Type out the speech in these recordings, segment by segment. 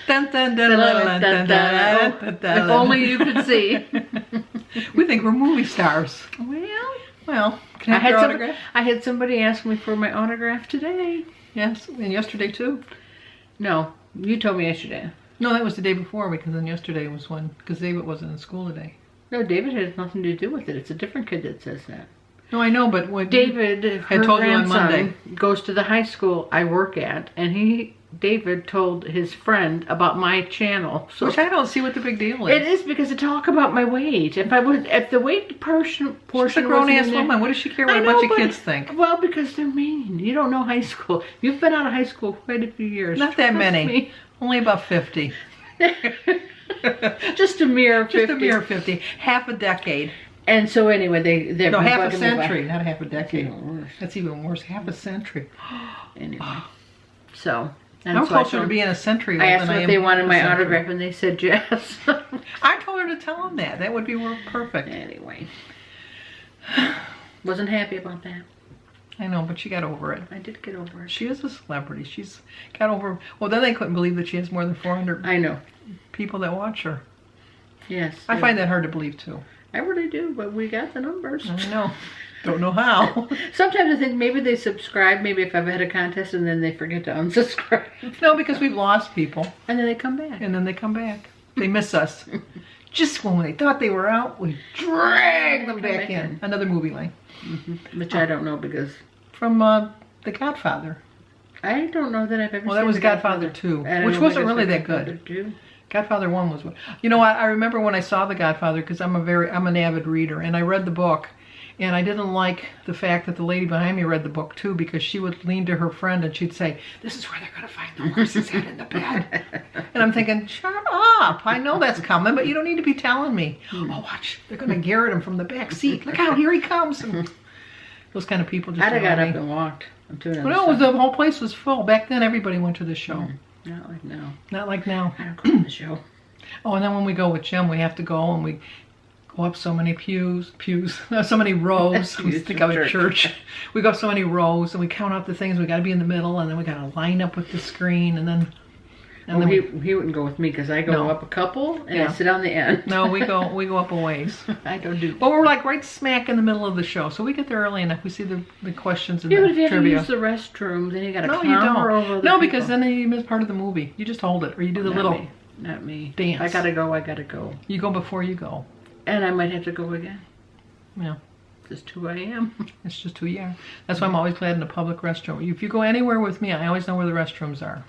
Dun, dun, dun, dun, dun, dun, dun, dun. If only you could see. We think we're movie stars. Well, can I have your autograph? I had somebody ask me for my autograph today. Yes, and yesterday too. No, you told me yesterday. No, that was the day before because then yesterday was when, because David wasn't in school today. No, David has nothing to do with it. It's a different kid that says that. No, I know, but when David, I told you on Monday, goes to the high school I work at, and David told his friend about my channel. So which I don't see what the big deal is. It is because they talk about my weight. If the weight portion She's a grown-ass woman. What does she care what a bunch of kids think? Well, because they're mean. You don't know high school. You've been out of high school quite a few years. Not that many. Me. Only about 50. Just a mere 50. Just a mere 50. Half a decade. And so anyway, they're no, half a century, not a half a decade. That's even worse. Half a century. Anyway, so. I'm closer to being a century I than asked I them am if they wanted my century. autograph, and they said yes. I told her to tell them that. That would be perfect. Anyway. Wasn't happy about that. I know, but she got over it. I did get over it. She is a celebrity. She's got over... Well, then they couldn't believe that she has more than 400 I know. people that watch her. Yes. I find that hard to believe, too. I really do, but we got the numbers. I know. Don't know how. Sometimes I think maybe they subscribe, maybe if I've had a contest, and then they forget to unsubscribe. No, because we've lost people. And then they come back. And then they come back. They miss us. Just when they thought they were out, we drag them back in. Another movie line. Which I don't know because... From The Godfather. I don't know that I've ever seen Well, that was Godfather 2, which wasn't really that good. Godfather 1 was one. You know, I remember when I saw The Godfather, because I'm an avid reader, and I read the book, and I didn't like the fact that the lady behind me read the book too, because she would lean to her friend and she'd say, "This is where they're going to find the horse's head in the bed." And I'm thinking, shut up. I know that's coming, but you don't need to be telling me. Oh, watch. They're going to garrot him from the back seat. Look out, here he comes. And those kind of people just I'd have got up and walked. Well, no, the whole place was full. Back then, everybody went to the show. Not like now. Not like now. I don't go to the show. Oh, and then when we go with Jim, we have to go and we go up so many so many rows. We think of a church. We go up so many rows and we count up the things. We got to be in the middle, and then we got to line up with the screen, and then. And he wouldn't go with me because I go up a couple and I sit on the end. No, we go up a ways. I don't do that. But we're like right smack in the middle of the show, so we get there early enough. We see the questions and but the if you trivia. have to use the restroom, then you got to No, clamber you don't. over the No, people. because then you miss part of the movie. You just hold it, or you do the little Not me. dance. I gotta go. I gotta go. You go before you go. And I might have to go again. Yeah. Just who I am. It's just who you are. That's why I'm always glad in a public restroom. If you go anywhere with me, I always know where the restrooms are.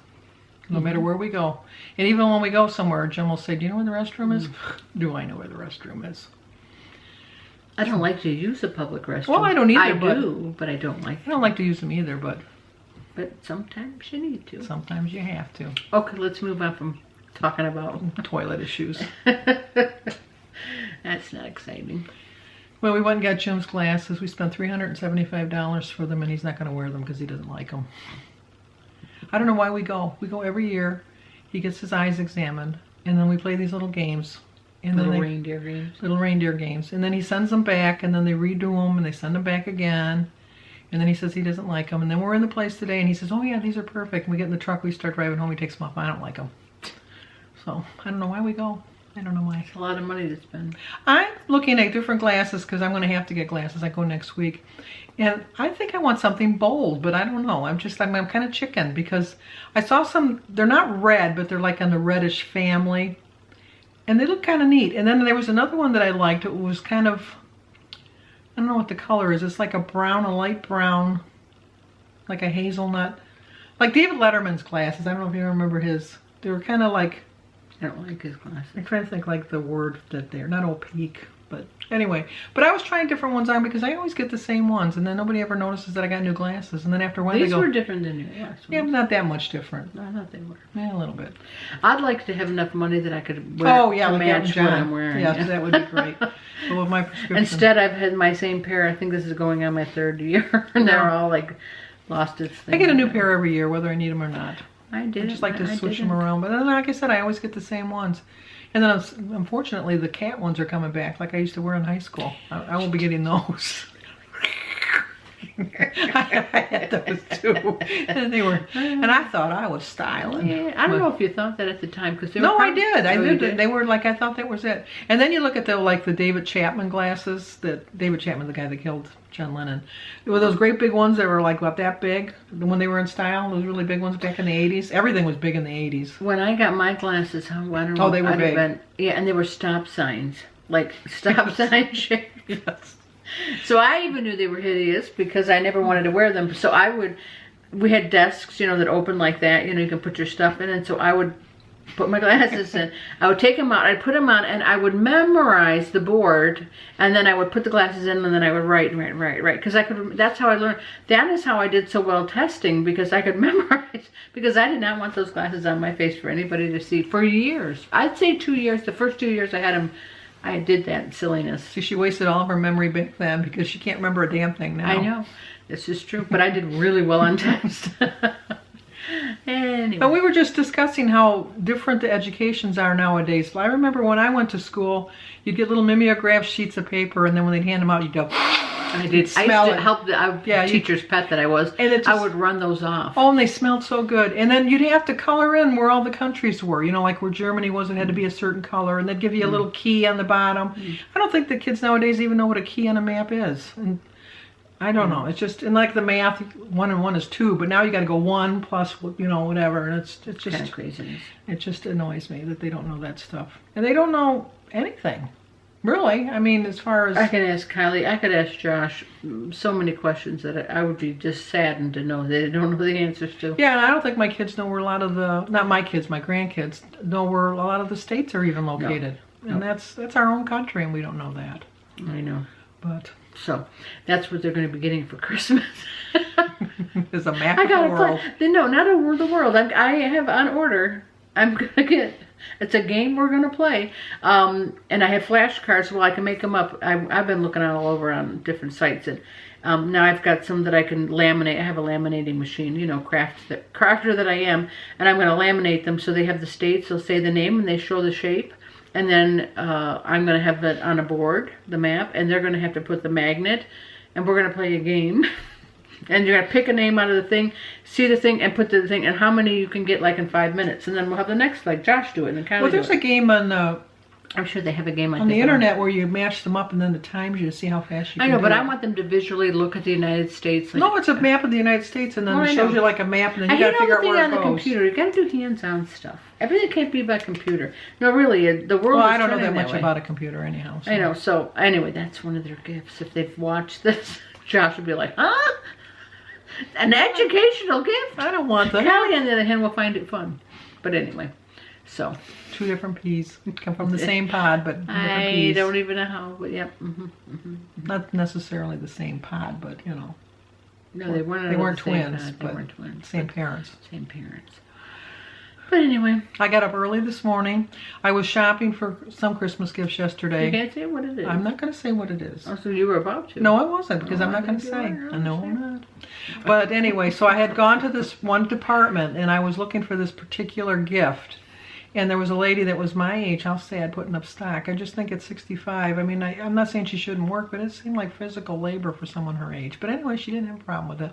No matter where we go. And even when we go somewhere, Jim will say, "Do you know where the restroom is?" Do I know where the restroom is? I don't like to use a public restroom. Well, I don't either, I but do, but I don't like I don't like to use them either, but sometimes you need to. sometimes you have to. Okay, let's move on from talking about Toilet issues. That's not exciting. Well, we went and got Jim's glasses. We spent $375 for them, and he's not going to wear them because he doesn't like them. I don't know why we go. We go every year. He gets his eyes examined, and then we play these little games. And Little then reindeer games. Little reindeer games. And then he sends them back, and then they redo them, and they send them back again. And then he says he doesn't like them. And then we're in the place today, and he says, "Oh, yeah, these are perfect." And we get in the truck, we start driving home, he takes them off. I don't like them. So, I don't know why we go. I don't know why. It's a lot of money to spend. I'm looking at different glasses because I'm going to have to get glasses. I go next week. And I think I want something bold, but I don't know. I'm kind of chicken because I saw some, they're not red, but they're like on the reddish family. And they look kind of neat. And then there was another one that I liked. It was kind of, I don't know what the color is. It's like a brown, a light brown, like a hazelnut. Like David Letterman's glasses. I don't know if you remember his. They were kind of like, I don't like his glasses. I'm trying to think like the word that they're not opaque, but anyway. But I was trying different ones on because I always get the same ones, and then nobody ever notices that I got new glasses. And then after a while, These they go, were different than your last ones. yeah, but not that much different. No, I thought they were. Yeah, a little bit. I'd like to have enough money that I could wear to like Elton match John. what I'm wearing. Yeah, that would be great. But with my prescription. Instead, I've had my same pair. I think this is going on my 3rd year. And they're all like lost its thing. I get a new pair every year, whether I need them or not. I did. I just like to switch them around. But then, like I said, I always get the same ones. And then, unfortunately, the cat ones are coming back, like I used to wear in high school. I won't be getting those. I had those too, and they were, and I thought I was styling. Yeah, I don't know if you thought that at the time because No, I did. I Oh, you did. They were like, I thought that was it. And then you look at the David Chapman glasses. That David Chapman, the guy that killed John Lennon. There were those great big ones that were like about that big when they were in style. Those really big ones back in the 80s. Everything was big in the 80s. When I got my glasses, I don't know. Oh, they were I'd have big. yeah, and they were stop signs, like stop sign shape. Yes. So I even knew they were hideous because I never wanted to wear them. So we had desks, that open like that, you can put your stuff in. And so I would put my glasses in. I would take them out, I'd put them on, and I would memorize the board. And then I would put the glasses in, and then I would write. Because that's how I learned. That is how I did so well testing, because I could memorize. Because I did not want those glasses on my face for anybody to see for years. I'd say 2 years. The first 2 years I had them, I did that silliness. See, she wasted all of her memory back then because she can't remember a damn thing now. I know. This is true. But I did really well on test. Anyway. But we were just discussing how different the educations are nowadays. I remember when I went to school, you'd get little mimeograph sheets of paper, and then when they'd hand them out, you'd go, I did. I smell used to it. help the teacher's pet that I was. And it I just- would run those off. Oh, and they smelled so good. And then you'd have to color in where all the countries were. Like where Germany was, it had to be a certain color. And they'd give you a little key on the bottom. I don't think the kids nowadays even know what a key on a map is. And I don't know. It's just, and like the math, 1 and 1 is 2. But now you got to go 1 plus, whatever. And it's Kind just, of craziness. it just annoys me that they don't know that stuff. And they don't know anything. Really. I mean, as far as... I could ask Kylie, I could ask Josh so many questions that I would be just saddened to know they don't know the answers to. Yeah, and I don't think my kids know where a lot of the, not my kids, my grandkids, know where a lot of the states are even located. And that's our own country, and we don't know that. I know. But So, that's what they're going to be getting for Christmas. there's a map I of the got world. No, not a world of the world. I have on order. I'm going to get... It's a game we're going to play. And I have flashcards so I can make them up. I've been looking all over on different sites. And now I've got some that I can laminate. I have a laminating machine, crafter that I am. And I'm going to laminate them so they have the states. They'll say the name and they show the shape. And then I'm going to have that on a board, the map. And they're going to have to put the magnet. And we're going to play a game. And you're going to pick a name out of the thing, see the thing, and put the thing, and how many you can get like in 5 minutes. And then we'll have the next, like Josh do it. And Kylie Well, there's a game on I'm sure they have a game like the that. internet where you match them up and then it times you to see how fast you can I know, do but it. I want them to visually look at the United States. Like, No, it's a map of the United States, and then Well, it I shows know. you like a map, and then I you got hate to all figure the out thing where on it the goes. computer. You got to do hands-on stuff. Everything can't be by computer. No, really, the world Well, is I don't know turning that much way. about a computer anyhow. So. I know. So anyway, that's one of their gifts. If they've watched this, Josh would be like, "Huh? An educational gift?" I don't want that. Callie, on the other hand, will find it fun. But anyway, so 2 different peas come from the same pod, but different I peas. don't even know how. But yep. Not necessarily the same pod, but No, they weren't. They weren't the same twins, kind. They but weren't twins. same but parents. Same parents. But anyway, I got up early this morning. I was shopping for some Christmas gifts yesterday. you can't say what it is. I'm not going to say what it is. Oh, so you were about to. No, I wasn't, because Oh, I'm I not going to think say. you were. I know I'm not. But anyway, so I had gone to this one department, and I was looking for this particular gift. And there was a lady that was my age, how sad, putting up stock. I just think at 65, I mean, I'm not saying she shouldn't work, but it seemed like physical labor for someone her age. But anyway, she didn't have a problem with it.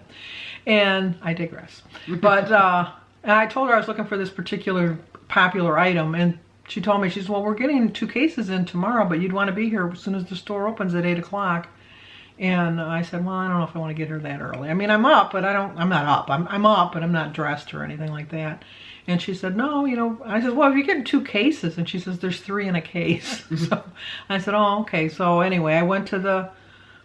And I digress. But and I told her I was looking for this particular popular item, and she told me, she said, well, we're getting 2 cases in tomorrow, but you'd want to be here as soon as the store opens at 8 o'clock. And I said, well, I don't know if I want to get her that early. I mean, I'm up, but I'm not up. I'm up, but I'm not dressed or anything like that. And she said, no, I said, well, if you're getting 2 cases, and she says, there's 3 in a case. So I said, oh, okay. So anyway, I went to the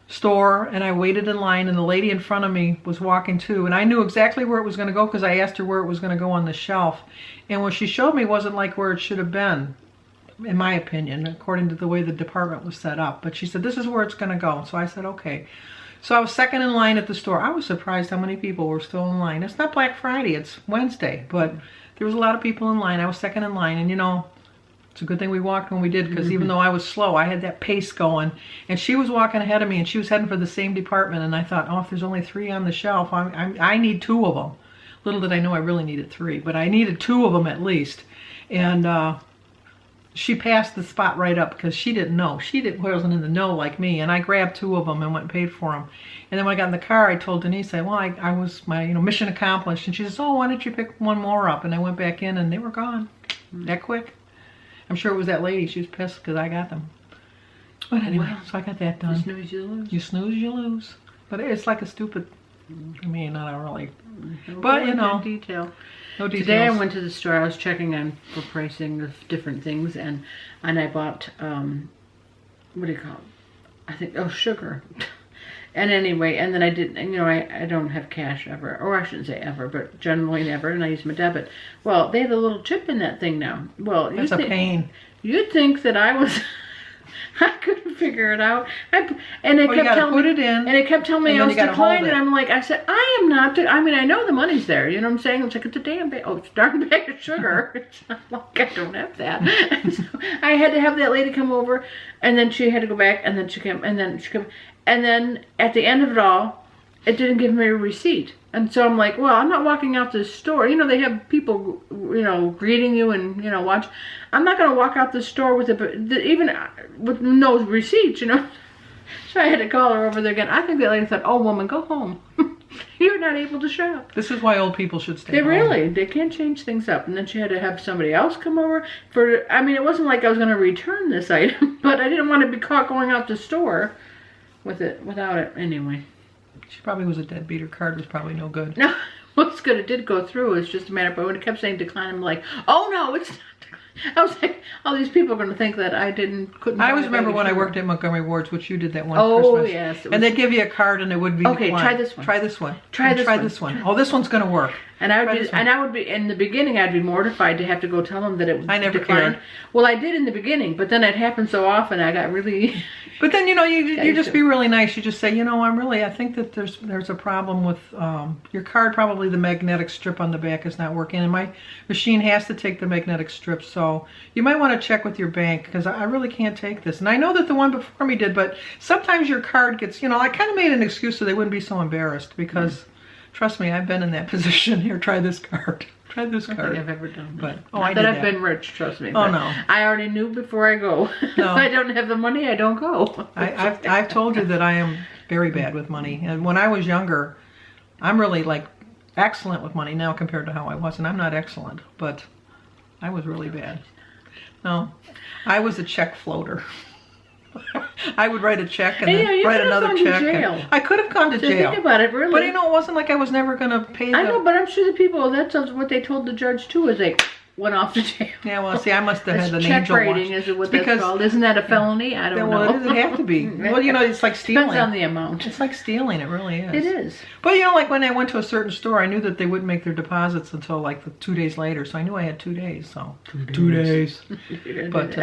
store and I waited in line, and the lady in front of me was walking too, and I knew exactly where it was going to go because I asked her where it was going to go on the shelf. And what she showed me wasn't like where it should have been, in my opinion, according to the way the department was set up. But she said, this is where it's going to go. So I said, okay. So I was second in line at the store. I was surprised how many people were still in line. It's not Black Friday, it's Wednesday, but there was a lot of people in line. I was second in line, and it's a good thing we walked when we did, because even though I was slow, I had that pace going. And she was walking ahead of me, and she was heading for the same department, and I thought, oh, if there's only 3 on the shelf, I need 2 of them. Little did I know I really needed 3, but I needed 2 of them at least. And she passed the spot right up because she didn't know. Wasn't in the know like me. And I grabbed 2 of them and went and paid for them. And then when I got in the car, I told Denise, well, I was my mission accomplished. And she says, oh, why don't you pick one more up? And I went back in and they were gone that quick. I'm sure it was that lady. She was pissed because I got them. But anyway, so I got that done. You snooze, you lose. You snooze, you lose. But it's like a stupid, I mean, not a really, No but you know, detail. no details. Today I went to the store. I was checking on for pricing of different things, and I bought what do you call it? I think sugar. And anyway, and then I didn't. You know, I don't have cash ever, or I shouldn't say ever, but generally never, and I use my debit. Well, they have a little chip in that thing now. Well, That's a pain. You'd think that I was. I couldn't figure it out. And it Well, you kept gotta telling put me, it in, and it kept telling me and I then was you gotta declined, hold and it. I'm like, I said, I am not. I mean, I know the money's there. You know what I'm saying? It's like it's a damn bag. Oh, it's a darn bag of sugar. It's not like I don't have that. And so I had to have that lady come over, and then she had to go back, and then she came, and then at the end of it all, it didn't give me a receipt. And so I'm like, well, I'm not walking out the store. You know, they have people, you know, greeting you and, you know, watch. I'm not going to walk out the store with even with no receipt, you know. So I had to call her over there again. I think that lady thought, oh, woman, go home. You're not able to shop. This is why old people should stay home. They can't change things up. And then she had to have somebody else come over I mean, it wasn't like I was going to return this item, but I didn't want to be caught going out the store without it anyway. She probably was a deadbeat. Her card was probably no good. No, what's good? It did go through. It's just a matter of, but when it kept saying decline, I'm like, oh no, it's not decline. I was like, all these people are going to think that I couldn't. I always remember when I worked at Montgomery Wards, which you did that one Oh Christmas. yes. And they'd give you a card and it would be okay. declined. Try this one. Try this one. Try And this one. Oh, this one's going to work. And I would be in the beginning. I'd be mortified to have to go tell them that it was I never declined. cared. Well, I did in the beginning, but then it happened so often. I got really. But then, you know, you just to. be really nice. You just say, you know, I think that there's a problem with your card. Probably the magnetic strip on the back is not working. And my machine has to take the magnetic strip. So you might want to check with your bank because I really can't take this. And I know that the one before me did, but sometimes your card gets, you know, I kind of made an excuse so they wouldn't be so embarrassed because, trust me, I've been in that position. Here, try this card. Try this I don't card. think I've ever done that. But, Not I that did I've been rich, trust me. Oh, but no. I already knew before I go. If No. I don't have the money, I don't go. I've told you that I am very bad with money. And when I was younger, I'm really like excellent with money now compared to how I was. And I'm not excellent, but I was really bad. No, I was a check floater. I would write a check and Hey, then you write could have another gone to check. jail. And I could have gone to So jail. think about it, really. But you know, it wasn't like I was never going to pay the... I know, but I'm sure the people, that's what they told the judge too, is they went off to jail. Yeah, well, see, I must have had That's an check angel writing, watch. is it what Because- that's called? Isn't that a felony? I don't know. Well, it doesn't have to be. Well, you know, it's like stealing. Depends on the amount. It's like stealing. It really is. It is. But you know, like when I went to a certain store, I knew that they wouldn't make their deposits until like 2 days later. So I knew I had 2 days. So 2 days. But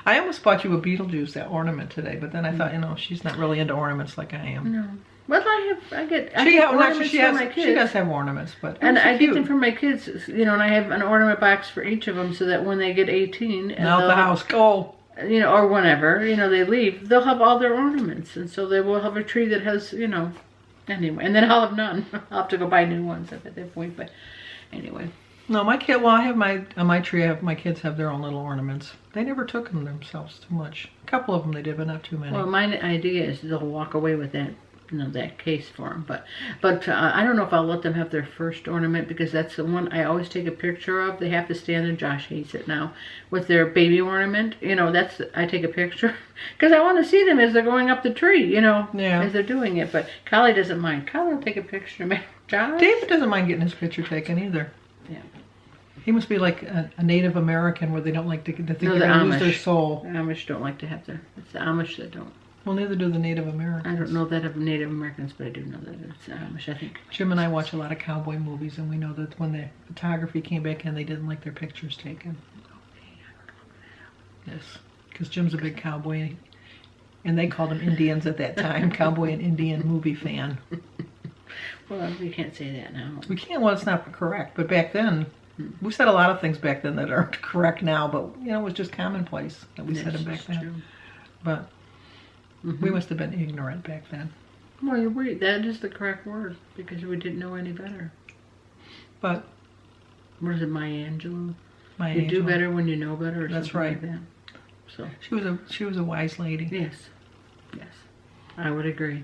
I almost bought you a Beetlejuice, that ornament today. But then I thought, you know, she's not really into ornaments like I am. No. Well, I get She ornaments for my kids. She does have ornaments, but And those are I cute. get them for my kids, you know, and I have an ornament box for each of them so that when they get 18 and Out the they'll- house, go. you know, or whenever, you know, they leave, they'll have all their ornaments. And so they will have a tree that has, you know, anyway. And then I'll have none. I'll have to go buy new ones at that point. But anyway. No, my kid. Well, I have on my tree. My kids have their own little ornaments. They never took them themselves too much. A couple of them they did, but not too many. Well, my idea is they'll walk away with that, you know, that case for them. But I don't know if I'll let them have their first ornament because that's the one I always take a picture of. They have to stand there. Josh hates it now with their baby ornament. You know, I take a picture because I want to see them as they're going up the tree. You know, as they're doing it. But Kylie doesn't mind. Kylie will take a picture of me. Josh. David doesn't mind getting his picture taken either. Yeah. He must be like a Native American where they don't like to think No, they're the going to lose Amish. their soul. The Amish don't like to have their. It's the Amish that don't. Well, neither do the Native Americans. I don't know that of Native Americans, but I do know that it's the Amish, I think. Jim and I watch a lot of cowboy movies, and we know that when the photography came back in, they didn't like their pictures taken. Yes, because Jim's a big cowboy, and they called them Indians at that time, cowboy and Indian movie fan. Well, we can't say that now. We can't, well, it's not correct, but back then, we said a lot of things back then that aren't correct now, but, you know, it was just commonplace that we said them back then. True. But we must have been ignorant back then. Well, you're right. That is the correct word because we didn't know any better. But What is it, Maya Angelou? My You do Angela. better when you know better. Or That's something right. Like that. So She was a wise lady. yes, yes, I would agree.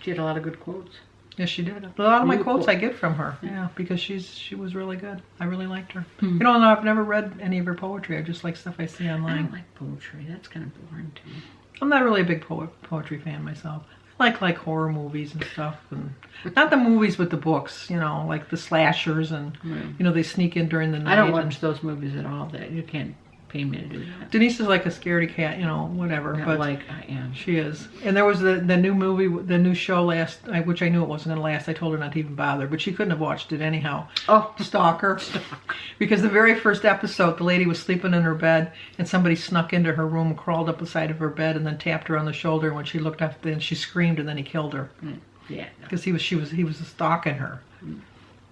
She had a lot of good quotes. Yes, she did. A lot of my You quotes quote- I get from her. Yeah, because she was really good. I really liked her. Hmm. You know, and I've never read any of her poetry. I just like stuff I see I online. don't like poetry. That's kind of boring to me. I'm not really a big poetry fan myself. I like horror movies and stuff, and not the movies with the books. You know, like the slashers, and you know they sneak in during the night. I don't and- watch those movies at all. That you can't pay me to do that. Denise is like a scaredy cat. You know, whatever. Not but like I am. she is. And there was the new movie, the new show which I knew it wasn't going to last. I told her not to even bother, but she couldn't have watched it anyhow. Oh, Stalker. Because the very first episode, the lady was sleeping in her bed, and somebody snuck into her room, crawled up the side of her bed, and then tapped her on the shoulder. And when she looked up, then she screamed, and then he killed her yeah. because he was stalking her.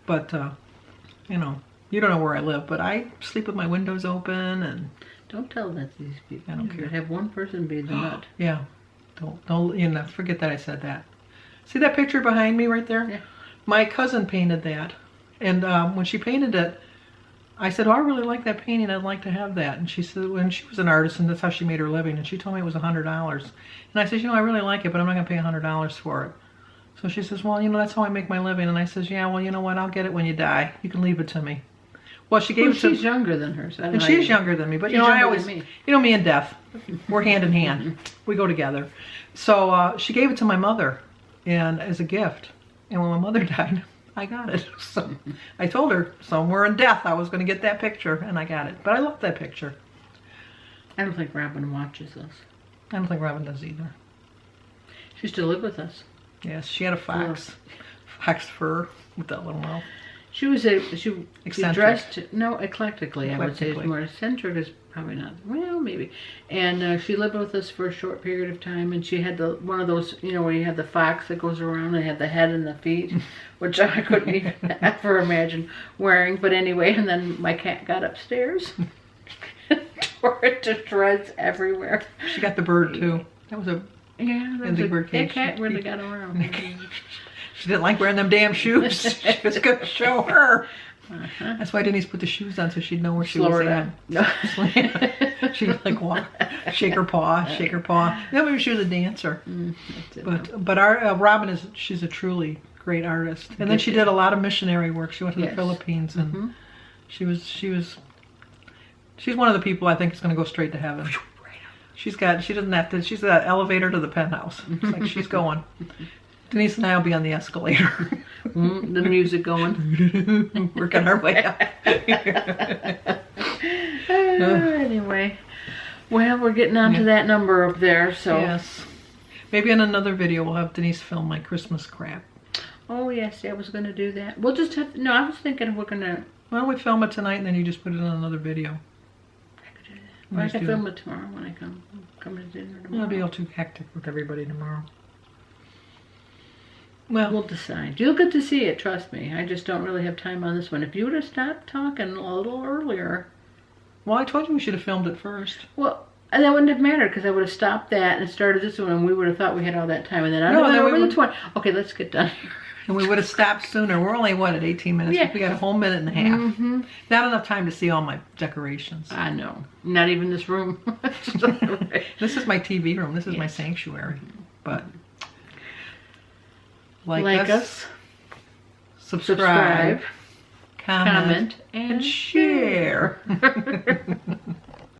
But you know, you don't know where I live, but I sleep with my windows open, and Don't tell that to these people. I don't You care. have one person be the nut. yeah, don't you know? Forget that I said that. See that picture behind me right there? Yeah. My cousin painted that, and when she painted it, I said, "Oh, I really like that painting. I'd like to have that." And she said, when she was an artist, and that's how she made her living, and she told me it was $100. And I said, "You know, I really like it, but I'm not going to pay $100 for it." So she says, "Well, you know, that's how I make my living." And I says, "Yeah, well, you know what? I'll get it when you die. You can leave it to me." Well, she gave Well, it to she's younger than her, so I don't and know she's how younger than me, but you She's know, I younger always, than me. you know, me and death, we're hand in hand. We go together. So she gave it to my mother, and as a gift. And when my mother died, I got it. So I told her somewhere in death I was going to get that picture, and I got it. But I love that picture. I don't think Robin watches us. I don't think Robin does either. She used to live with us. Yes, she had a fox fur with that little mouth. She Eccentric. dressed eclectically. I would say Eclectically. more eccentric is probably not. Well, maybe. And she lived with us for a short period of time, and she had one of those, you know, where you have the fox that goes around and had the head and the feet, which I couldn't even ever imagine wearing. But anyway, and then my cat got upstairs, tore it to shreds everywhere. She got the bird too. That was a. Yeah, And the bird cage. that cat really got around. She didn't like wearing them damn shoes. She was going to show her. That's why Denise put the shoes on so she'd know where she Slow was her at. down. She'd like walk, shake her paw. Yeah, maybe she was a dancer. That's it. But our Robin she's a truly great artist. And then she did a lot of missionary work. She went to the Yes. Philippines, and she's one of the people I think is going to go straight to heaven. She doesn't have to. She's an elevator to the penthouse. It's like she's going. Denise and I will be on the escalator. The music going. Working our way up. Anyway, well, we're getting on to that number up there, so. Yes. Maybe in another video we'll have Denise film my Christmas crap. Oh, yes, I was going to do that. We'll just have, no, I was thinking we're going to. Why don't we film it tonight and then you just put it on another video? I could do that. We'll Or I just can do film it tomorrow when I come to dinner tomorrow. It'll be all too hectic with everybody tomorrow. Well, We'll decide. You'll get to see it, trust me. I just don't really have time on this one. If you would have stopped talking a little earlier, I told you we should have filmed it first. well, and that wouldn't have mattered because I would have stopped that and started this one, and we would have thought we had all that time. And then I No, went then we over the would- 20. Okay, let's get done here. And we would have stopped sooner. We're only, at 18 minutes? Yeah. We got a whole minute and a half. Mm-hmm. Not enough time to see all my decorations. I know. Not even this room. This is my TV room. This is my Yes. sanctuary. But like us, subscribe, comment, comment, and and share.